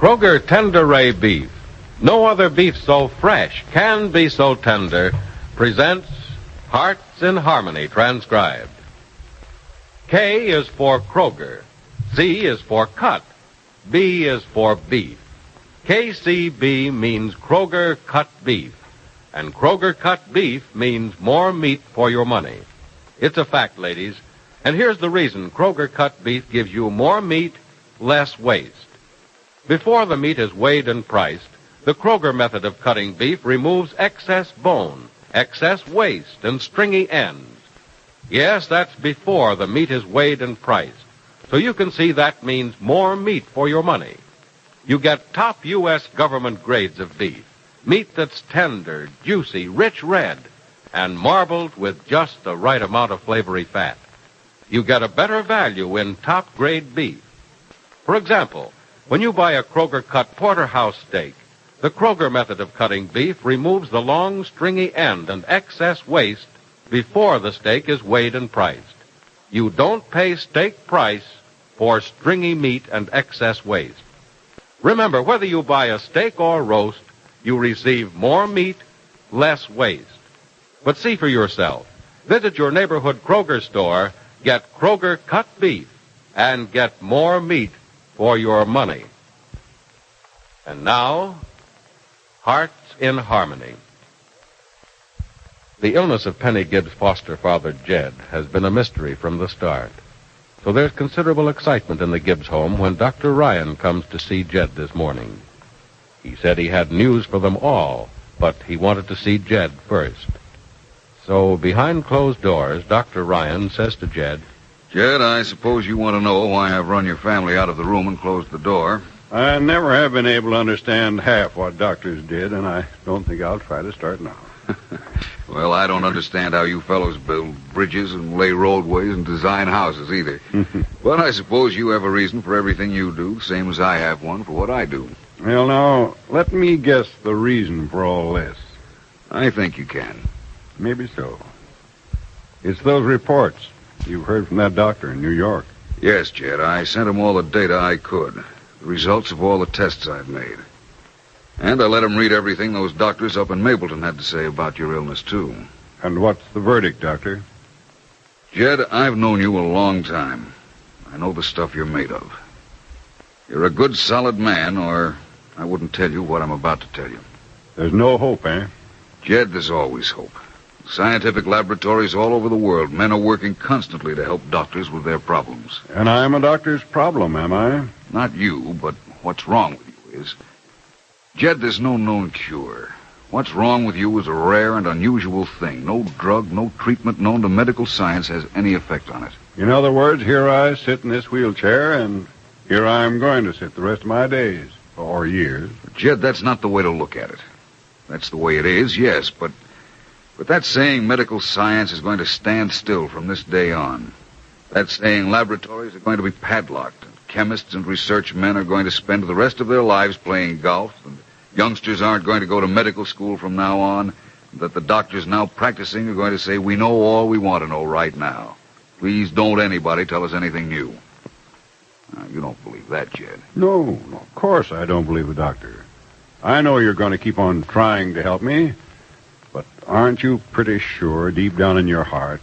Kroger Tender Ray Beef. No other beef so fresh can be so tender. Presents Hearts in Harmony, transcribed. K is for Kroger. C is for cut. B is for beef. KCB means Kroger cut beef. And Kroger cut beef means more meat for your money. It's a fact, ladies. And here's the reason Kroger cut beef gives you more meat, less waste. Before the meat is weighed and priced, the Kroger method of cutting beef removes excess bone, excess waste, and stringy ends. Yes, that's before the meat is weighed and priced. So you can see that means more meat for your money. You get top U.S. government grades of beef. Meat that's tender, juicy, rich red, and marbled with just the right amount of flavory fat. You get a better value in top-grade beef. For example, when you buy a Kroger-cut porterhouse steak, the Kroger method of cutting beef removes the long, stringy end and excess waste before the steak is weighed and priced. You don't pay steak price for stringy meat and excess waste. Remember, whether you buy a steak or roast, you receive more meat, less waste. But see for yourself. Visit your neighborhood Kroger store, get Kroger cut beef, and get more meat for your money. And now, Hearts in Harmony. The illness of Penny Gibbs' foster father, Jed, has been a mystery from the start. So there's considerable excitement in the Gibbs home when Dr. Ryan comes to see Jed this morning. He said he had news for them all, but he wanted to see Jed first. So behind closed doors, Dr. Ryan says to Jed, "Jed, I suppose you want to know why I've run your family out of the room and closed the door." I never have been able to understand half what doctors did, and I don't think I'll try to start now. Well, I don't understand how you fellows build bridges and lay roadways and design houses either. But I suppose you have a reason for everything you do, same as I have one for what I do. Well, now, let me guess the reason for all this. I think you can. Maybe so. It's those reports you heard from that doctor in New York. Yes, Jed, I sent him all the data I could, the results of all the tests I've made. And I let him read everything those doctors up in Mapleton had to say about your illness, too. And what's the verdict, Doctor? Jed, I've known you a long time. I know the stuff you're made of. You're a good, solid man, or I wouldn't tell you what I'm about to tell you. There's no hope, eh? Jed, there's always hope. Scientific laboratories all over the world, men are working constantly to help doctors with their problems. And I'm a doctor's problem, am I? Not you, but what's wrong with you is... Jed, there's no known cure. What's wrong with you is a rare and unusual thing. No drug, no treatment known to medical science has any effect on it. In other words, here I sit in this wheelchair, and here I'm going to sit the rest of my days. Or years. Jed, that's not the way to look at it. That's the way it is, yes, but that's saying medical science is going to stand still from this day on. That's saying laboratories are going to be padlocked, and chemists and research men are going to spend the rest of their lives playing golf, and youngsters aren't going to go to medical school from now on, and that the doctors now practicing are going to say, "We know all we want to know right now. Please don't anybody tell us anything new." Now, you don't believe that, Jed. No, of course I don't believe the doctor. I know you're going to keep on trying to help me, but aren't you pretty sure, deep down in your heart,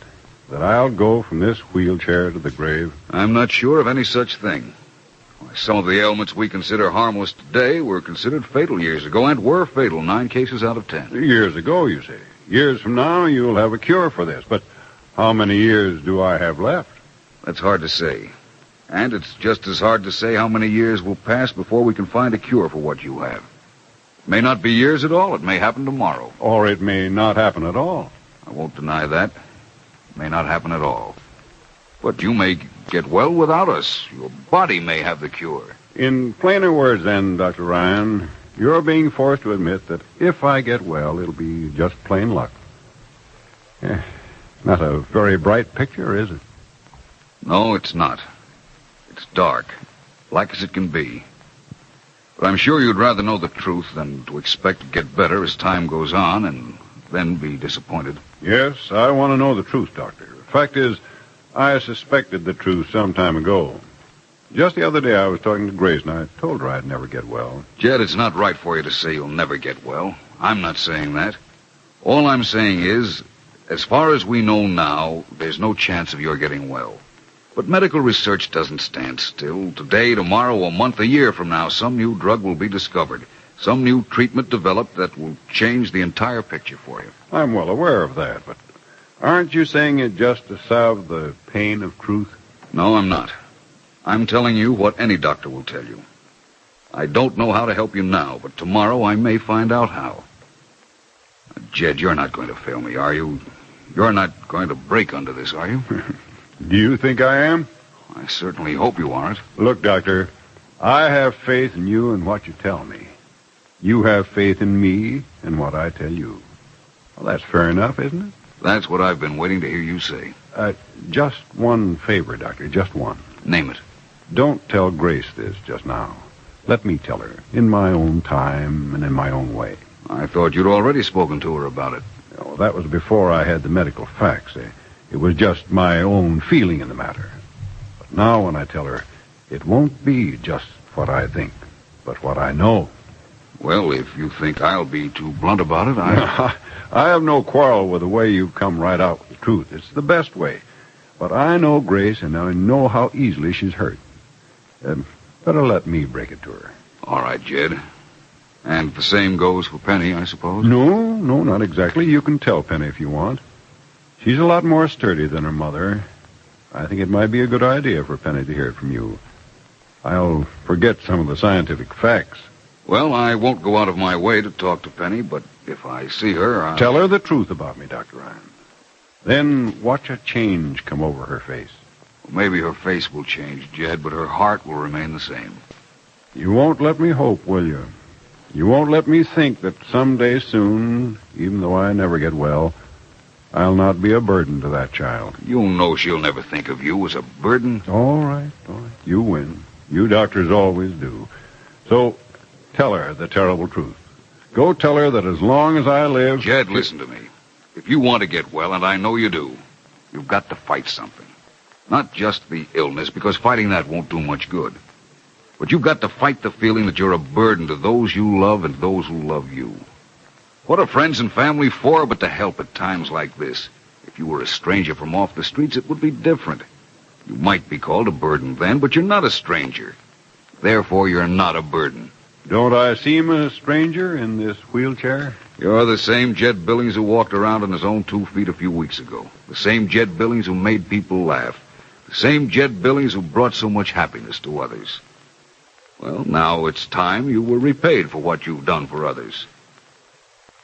that I'll go from this wheelchair to the grave? I'm not sure of any such thing. Some of the ailments we consider harmless today were considered fatal years ago, and were fatal 9 cases out of 10. Years ago, you say. Years from now, you'll have a cure for this. But how many years do I have left? That's hard to say. And it's just as hard to say how many years will pass before we can find a cure for what you have. It may not be years at all. It may happen tomorrow. Or it may not happen at all. I won't deny that. It may not happen at all. But you may get well without us. Your body may have the cure. In plainer words, then, Dr. Ryan, you're being forced to admit that if I get well, it'll be just plain luck. Not a very bright picture, is it? No, it's not. It's dark, black as it can be. But I'm sure you'd rather know the truth than to expect to get better as time goes on and then be disappointed. Yes, I want to know the truth, Doctor. The fact is, I suspected the truth some time ago. Just the other day I was talking to Grace, and I told her I'd never get well. Jed, it's not right for you to say you'll never get well. I'm not saying that. All I'm saying is, as far as we know now, there's no chance of your getting well. But medical research doesn't stand still. Today, tomorrow, a month, a year from now, some new drug will be discovered. Some new treatment developed that will change the entire picture for you. I'm well aware of that, but aren't you saying it just to salve the pain of truth? No, I'm not. I'm telling you what any doctor will tell you. I don't know how to help you now, but tomorrow I may find out how. Jed, you're not going to fail me, are you? You're not going to break under this, are you? Do you think I am? I certainly hope you aren't. Look, Doctor, I have faith in you and what you tell me. You have faith in me and what I tell you. Well, that's fair enough, isn't it? That's what I've been waiting to hear you say. Just one favor, Doctor, just one. Name it. Don't tell Grace this just now. Let me tell her, in my own time and in my own way. I thought you'd already spoken to her about it. Oh, that was before I had the medical facts. It was just my own feeling in the matter. But now when I tell her, it won't be just what I think, but what I know. Well, if you think I'll be too blunt about it, I have no quarrel with the way you've come right out with the truth. It's the best way. But I know Grace, and I know how easily she's hurt. Better let me break it to her. All right, Jed. And the same goes for Penny, I suppose? No, not exactly. You can tell Penny if you want. She's a lot more sturdy than her mother. I think it might be a good idea for Penny to hear it from you. I'll forget some of the scientific facts. Well, I won't go out of my way to talk to Penny, but if I see her, I'll... Tell her the truth about me, Dr. Ryan. Then watch a change come over her face. Maybe her face will change, Jed, but her heart will remain the same. You won't let me hope, will you? You won't let me think that someday soon, even though I never get well, I'll not be a burden to that child. You'll know she'll never think of you as a burden. All right. You win. You doctors always do. So, tell her the terrible truth. Go tell her that as long as I live... Jed, listen to me. If you want to get well, and I know you do, you've got to fight something. Not just the illness, because fighting that won't do much good. But you've got to fight the feeling that you're a burden to those you love and those who love you. What are friends and family for but to help at times like this? If you were a stranger from off the streets, it would be different. You might be called a burden then, but you're not a stranger. Therefore, you're not a burden. Don't I seem a stranger in this wheelchair? You're the same Jed Billings who walked around on his own 2 feet a few weeks ago. The same Jed Billings who made people laugh. The same Jed Billings who brought so much happiness to others. Well, now it's time you were repaid for what you've done for others.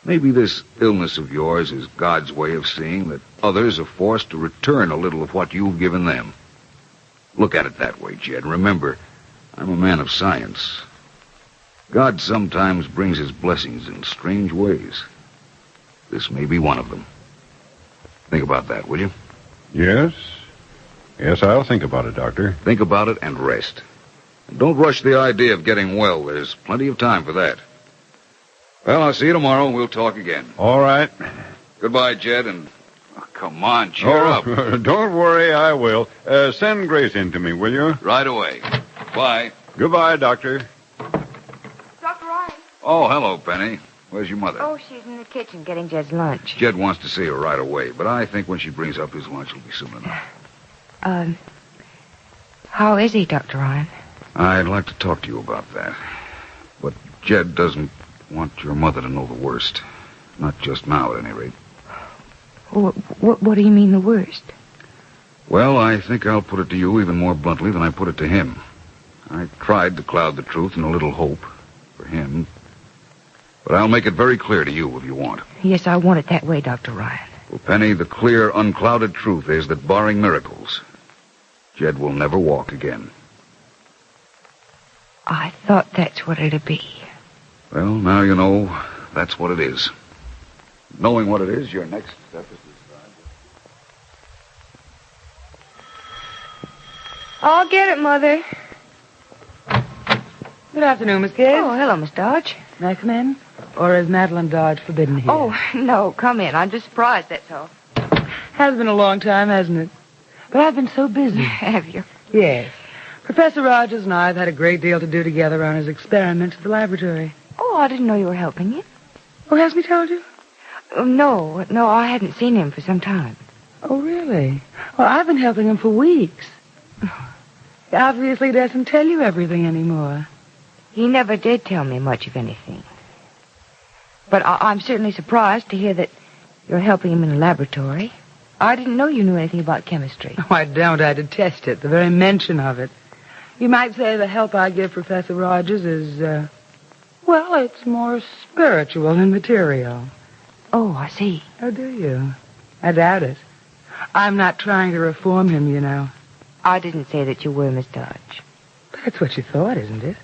Maybe this illness of yours is God's way of seeing that others are forced to return a little of what you've given them. Look at it that way, Jed. Remember, I'm a man of science. God sometimes brings his blessings in strange ways. This may be one of them. Think about that, will you? Yes, I'll think about it, Doctor. Think about it and rest. And don't rush the idea of getting well. There's plenty of time for that. Well, I'll see you tomorrow and we'll talk again. All right. Goodbye, Jed, and come on, cheer up. Don't worry, I will. Send Grace in to me, will you? Right away. Bye. Goodbye, Doctor. Dr. Ryan. Oh, hello, Penny. Where's your mother? Oh, she's in the kitchen getting Jed's lunch. Jed wants to see her right away, but I think when she brings up his lunch, it'll be soon enough. How is he, Dr. Ryan? I'd like to talk to you about that. But Jed doesn't want your mother to know the worst. Not just now, at any rate. What do you mean, the worst? Well, I think I'll put it to you even more bluntly than I put it to him. I tried to cloud the truth in a little hope for him. But I'll make it very clear to you if you want. Yes, I want it that way, Dr. Ryan. Well, Penny, the clear, unclouded truth is that barring miracles, Jed will never walk again. I thought that's what it'd be. Well, now you know that's what it is. Knowing what it is, your next step is to decide. I'll get it, Mother. Good afternoon, Miss Gibbs. Oh, hello, Miss Dodge. May I come in? Or is Madeline Dodge forbidden here? Oh, no, come in. I'm just surprised, that's all. Has been a long time, hasn't it? But I've been so busy. Have you? Yes. Professor Rogers and I have had a great deal to do together on his experiments at the laboratory. Oh, I didn't know you were helping him. Oh, hasn't he told you? Oh, no, I hadn't seen him for some time. Oh, really? Well, I've been helping him for weeks. He obviously doesn't tell you everything anymore. He never did tell me much of anything. But I'm certainly surprised to hear that you're helping him in the laboratory. I didn't know you knew anything about chemistry. Oh, I don't. I detest it, the very mention of it. You might say the help I give Professor Rogers is, well, it's more spiritual than material. Oh, I see. Oh, do you? I doubt it. I'm not trying to reform him, you know. I didn't say that you were, Miss Dodge. That's what you thought, isn't it?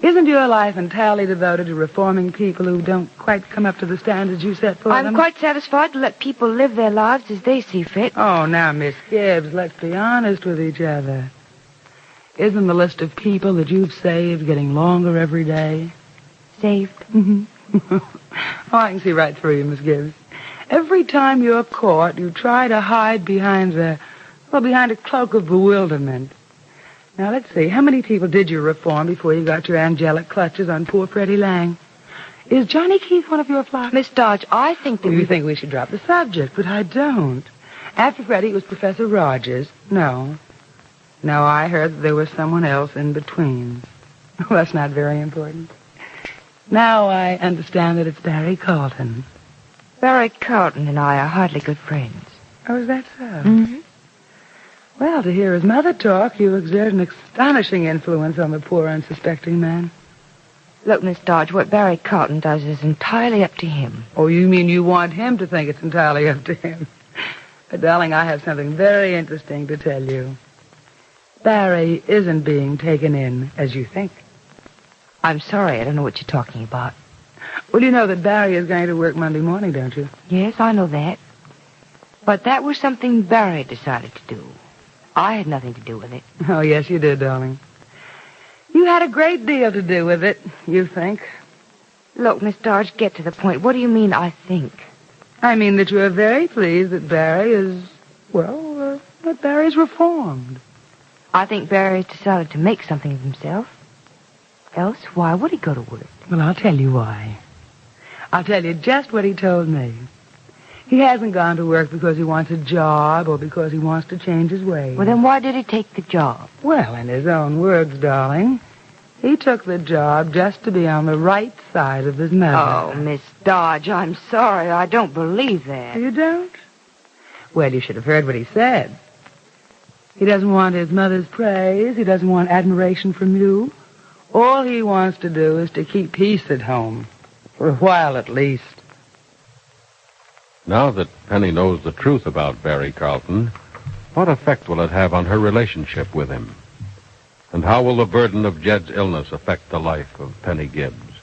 Isn't your life entirely devoted to reforming people who don't quite come up to the standards you set for them? I'm quite satisfied to let people live their lives as they see fit. Oh, now, Miss Gibbs, let's be honest with each other. Isn't the list of people that you've saved getting longer every day? Saved? Oh, I can see right through you, Miss Gibbs. Every time you're caught, you try to hide behind a cloak of bewilderment. Now, let's see. How many people did you reform before you got your angelic clutches on poor Freddie Lang? Is Johnny Keith one of your flock? Miss Dodge, I think that You think we should drop the subject, but I don't. After Freddie, it was Professor Rogers. No, I heard that there was someone else in between. Well, that's not very important. Now I understand that it's Barry Carlton. Barry Carlton and I are hardly good friends. Oh, is that so? Mm-hmm. Well, to hear his mother talk, you exert an astonishing influence on the poor, unsuspecting man. Look, Miss Dodge, what Barry Carlton does is entirely up to him. Oh, you mean you want him to think it's entirely up to him? But, darling, I have something very interesting to tell you. Barry isn't being taken in as you think. I'm sorry, I don't know what you're talking about. Well, you know that Barry is going to work Monday morning, don't you? Yes, I know that. But that was something Barry decided to do. I had nothing to do with it. Oh, yes, you did, darling. You had a great deal to do with it, you think. Look, Miss Dodge, get to the point. What do you mean, I think? I mean that you are very pleased that Barry is, that Barry's reformed. I think Barry's decided to make something of himself. Else, why would he go to work? Well, I'll tell you why. I'll tell you just what he told me. He hasn't gone to work because he wants a job or because he wants to change his ways. Well, then why did he take the job? Well, in his own words, darling, he took the job just to be on the right side of his mother. Oh, Miss Dodge, I'm sorry. I don't believe that. You don't? Well, you should have heard what he said. He doesn't want his mother's praise. He doesn't want admiration from you. All he wants to do is to keep peace at home. For a while, at least. Now that Penny knows the truth about Barry Carlton, what effect will it have on her relationship with him? And how will the burden of Jed's illness affect the life of Penny Gibbs?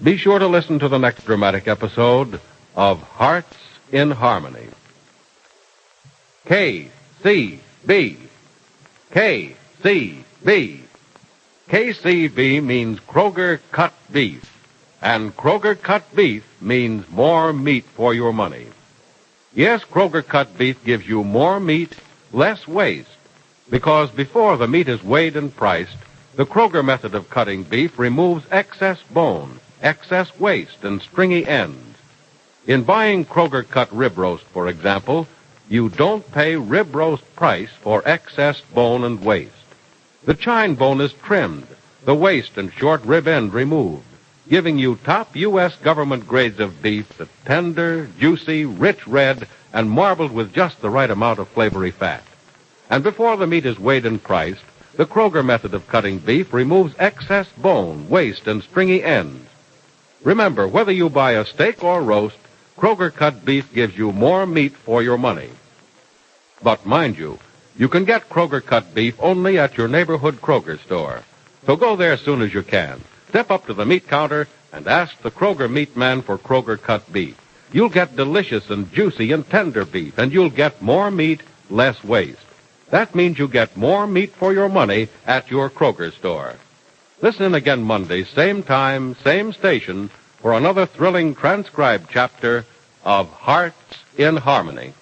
Be sure to listen to the next dramatic episode of Hearts in Harmony. KCB. KCB. KCB means Kroger Cut Beef. And Kroger Cut Beef means more meat for your money. Yes, Kroger Cut Beef gives you more meat, less waste. Because before the meat is weighed and priced, the Kroger method of cutting beef removes excess bone, excess waste, and stringy ends. In buying Kroger Cut rib roast, for example, you don't pay rib roast price for excess bone and waste. The chine bone is trimmed, the waste and short rib end removed, giving you top U.S. government grades of beef that's tender, juicy, rich red, and marbled with just the right amount of flavory fat. And before the meat is weighed and priced, the Kroger method of cutting beef removes excess bone, waste, and stringy ends. Remember, whether you buy a steak or roast, Kroger Cut Beef gives you more meat for your money. But mind you, you can get Kroger Cut Beef only at your neighborhood Kroger store. So go there as soon as you can. Step up to the meat counter and ask the Kroger meat man for Kroger Cut Beef. You'll get delicious and juicy and tender beef, and you'll get more meat, less waste. That means you get more meat for your money at your Kroger store. Listen in again Monday, same time, same station, for another thrilling transcribed chapter of Hearts in Harmony.